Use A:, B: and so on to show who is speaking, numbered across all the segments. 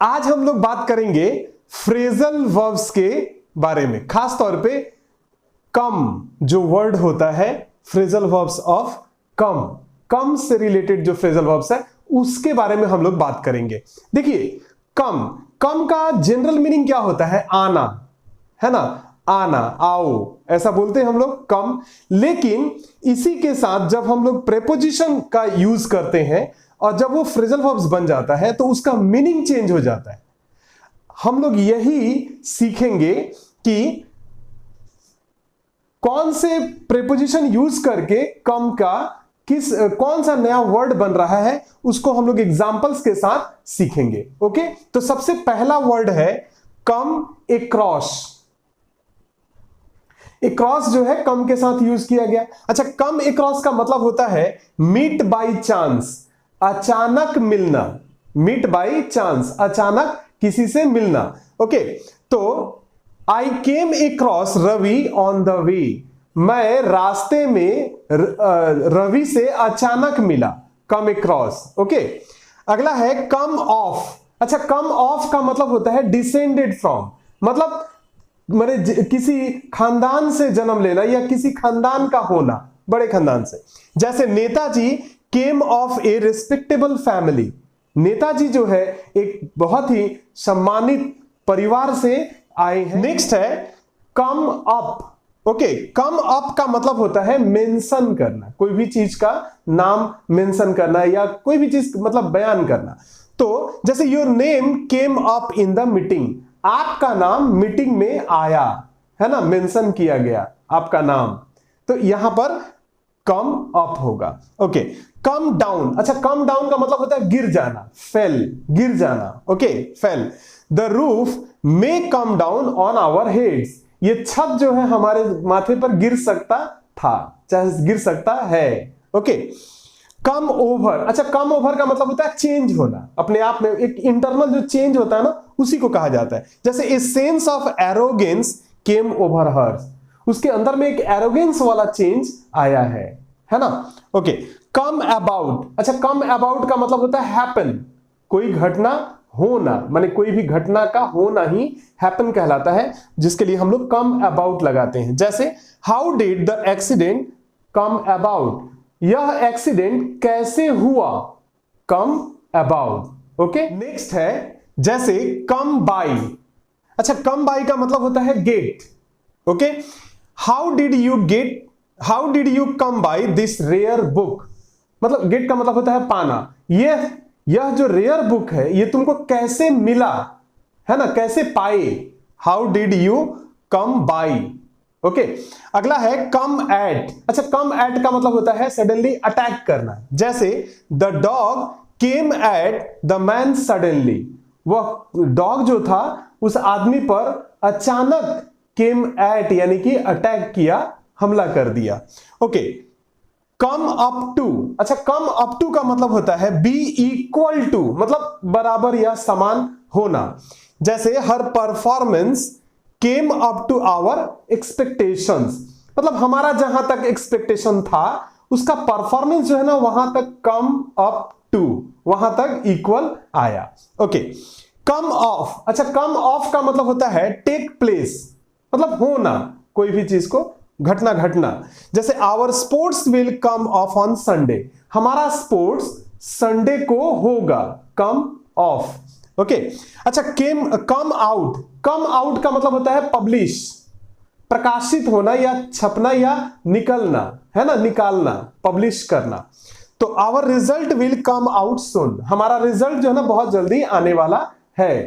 A: आज हम लोग बात करेंगे फ्रेजल वर्ब्स के बारे में, खास तौर पे कम जो वर्ड होता है, फ्रेजल वर्ब्स ऑफ कम से रिलेटेड जो फ्रेजल वर्ब्स है उसके बारे में हम लोग बात करेंगे। देखिए कम का जनरल मीनिंग क्या होता है? आना, है ना, आना, आओ, ऐसा बोलते हैं हम लोग कम। लेकिन इसी के साथ जब हम लोग प्रेपोजिशन का यूज करते हैं और जब वो फ्रेजल वर्ब्स बन जाता है तो उसका मीनिंग चेंज हो जाता है। हम लोग यही सीखेंगे कि कौन से प्रेपोजिशन यूज करके कम का कौन सा नया वर्ड बन रहा है उसको हम लोग एग्जांपल्स के साथ सीखेंगे। ओके, तो सबसे पहला वर्ड है कम एक्रॉस। एक्रॉस जो है कम के साथ यूज किया गया। अच्छा, कम एक्रॉस का मतलब होता है मीट बाय चांस, अचानक मिलना। मीट बाय चांस, अचानक किसी से मिलना। ओके, तो I came across Ravi on the way, मैं रास्ते में रवि से अचानक मिला, कम एक्रॉस। ओके, अगला है कम ऑफ। अच्छा, कम ऑफ का मतलब होता है डिसेंडेड फ्रॉम, मतलब मेरे किसी खानदान से जन्म लेना या किसी खानदान का होना, बड़े खानदान से। जैसे Netaji came of a respectable family, Netaji जो है एक बहुत ही सम्मानित परिवार से आए हैं। नेक्स्ट है come up. Okay, come up का मतलब होता है मेंशन करना, कोई भी चीज का नाम मेंशन करना या कोई भी चीज मतलब बयान करना। तो जैसे your name came up in the meeting, आपका नाम मीटिंग में आया, है ना, मेंशन किया गया आपका नाम, तो यहां पर कम अप होगा। Okay, come down. अच्छा, कम डाउन का मतलब होता है गिर जाना, फेल, गिर जाना। Okay, fail. The roof may come down on our heads, ये छत जो है हमारे माथे पर गिर सकता था, चाहे गिर सकता है। Okay, come over. अच्छा, कम ओवर का मतलब होता है चेंज होना, अपने आप में एक इंटरनल जो चेंज होता है ना, उसी को कहा जाता है। जैसे a sense of arrogance came over हर, उसके अंदर में एक एरोगेंस वाला चेंज आया है ना। Okay, come about. अच्छा, कम अबाउट का मतलब होता है हैपन, कोई घटना होना, माने कोई भी घटना का होना ही हैपन कहलाता है, जिसके लिए हम लोग कम अबाउट लगाते हैं। जैसे how did the accident come about, यह एक्सीडेंट कैसे हुआ, कम अबाउट। ओके, नेक्स्ट है जैसे कम बाई। अच्छा, कम बाई का मतलब होता है get. Okay, how did you come by this rare book, मतलब गेट का मतलब होता है पाना। यह जो रेयर बुक है ये तुमको कैसे मिला, है ना, कैसे पाए, how did you come by. Okay, अगला है कम एट। अच्छा, कम एट का मतलब होता है सडनली अटैक करना। जैसे the dog came at the man suddenly, वह डॉग जो था उस आदमी पर अचानक केम एट यानी कि अटैक किया, हमला कर दिया। Okay, come up to. अच्छा, कम अप टू का मतलब होता है बी इक्वल टू, मतलब बराबर या समान होना। जैसे हर performance came up to our expectations, मतलब हमारा जहां तक एक्सपेक्टेशन था उसका परफॉर्मेंस जो है ना वहां तक कम अप टू, वहां तक इक्वल आया। Okay, come of. अच्छा, कम ऑफ का मतलब होता है टेक प्लेस, मतलब होना, कोई भी चीज को घटना। जैसे our sports will come off on Sunday, हमारा स्पोर्ट्स संडे को होगा, कम ऑफ। ओके, अच्छा, कम आउट का मतलब होता है पब्लिश, प्रकाशित होना या छपना या निकलना, है ना, निकालना, पब्लिश करना। तो our result will come out soon, हमारा रिजल्ट जो है ना बहुत जल्दी आने वाला है,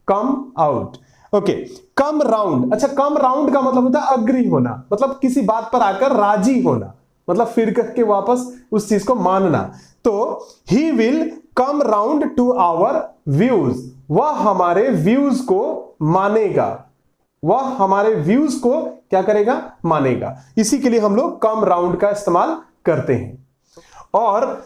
A: come out. Okay, come round. अच्छा, कम राउंड का मतलब होता है अग्री होना, मतलब किसी बात पर आकर राजी होना, मतलब फिर करके वापस उस चीज को मानना। तो he will come round to our views, वह हमारे व्यूज को मानेगा, वह हमारे व्यूज को क्या करेगा, मानेगा। इसी के लिए हम लोग कम राउंड का इस्तेमाल करते हैं। और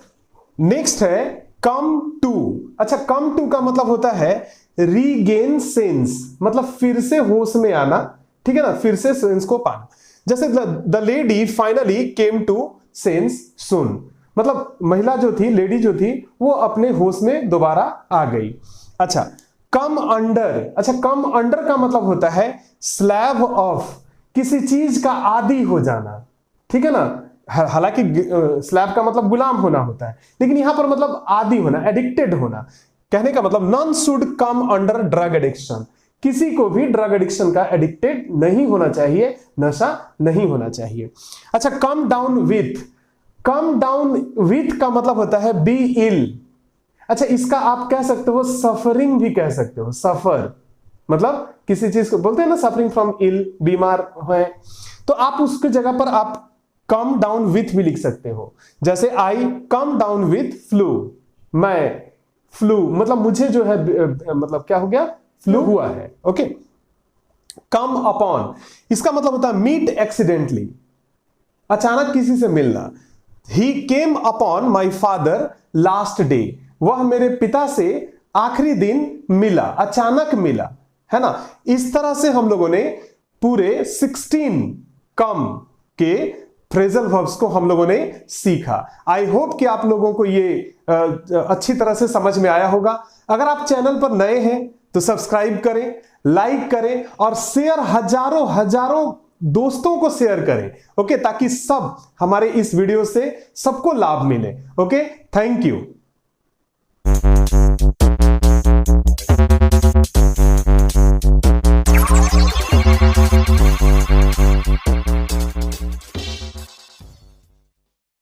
A: नेक्स्ट है कम टू। अच्छा, कम टू का मतलब होता है रीगेन सेंस, मतलब फिर से होश में आना, ठीक है ना, फिर से सेंस को पाना। जैसे the lady finally came to sense सुन, मतलब महिला जो थी, लेडी जो थी, वो अपने होश में दोबारा आ गई। अच्छा, कम अंडर, अच्छा कम अंडर का मतलब होता है स्लैव ऑफ, किसी चीज का आदी हो जाना, ठीक है ना। हालांकि स्लैव का मतलब गुलाम होना होता है, लेकिन यहां पर मतलब आदी होना, एडिक्टेड होना। कहने का मतलब non should come under drug addiction, किसी को भी ड्रग एडिक्शन का एडिक्टेड नहीं होना चाहिए, नशा नहीं होना चाहिए। अच्छा come down with, come down with का मतलब होता है बी इल। अच्छा इसका आप कह सकते हो सफरिंग भी कह सकते हो, सफर मतलब किसी चीज को बोलते हैं ना सफरिंग फ्रॉम इल, बीमार है, तो आप उसकी जगह पर आप कम डाउन विथ भी लिख सकते हो। जैसे आई कम डाउन विथ फ्लू, मैं फ्लू मतलब मुझे जो है मतलब क्या हो गया, फ्लू हुआ है। ओके कम अपॉन, इसका मतलब होता है मीट एक्सीडेंटली, अचानक किसी से मिलना। He came upon my father last day, वह मेरे पिता से आखिरी दिन मिला, अचानक मिला, है ना। इस तरह से हम लोगों ने पूरे 16 कम के फ्रेजल वर्ब्स को हम लोगों ने सीखा। आई होप कि आप लोगों को ये अच्छी तरह से समझ में आया होगा। अगर आप चैनल पर नए हैं तो सब्सक्राइब करें, लाइक करें और शेयर, हजारों हजारों दोस्तों को शेयर करें, ओके, ताकि सब हमारे इस वीडियो से सबको लाभ मिले। Okay thank you.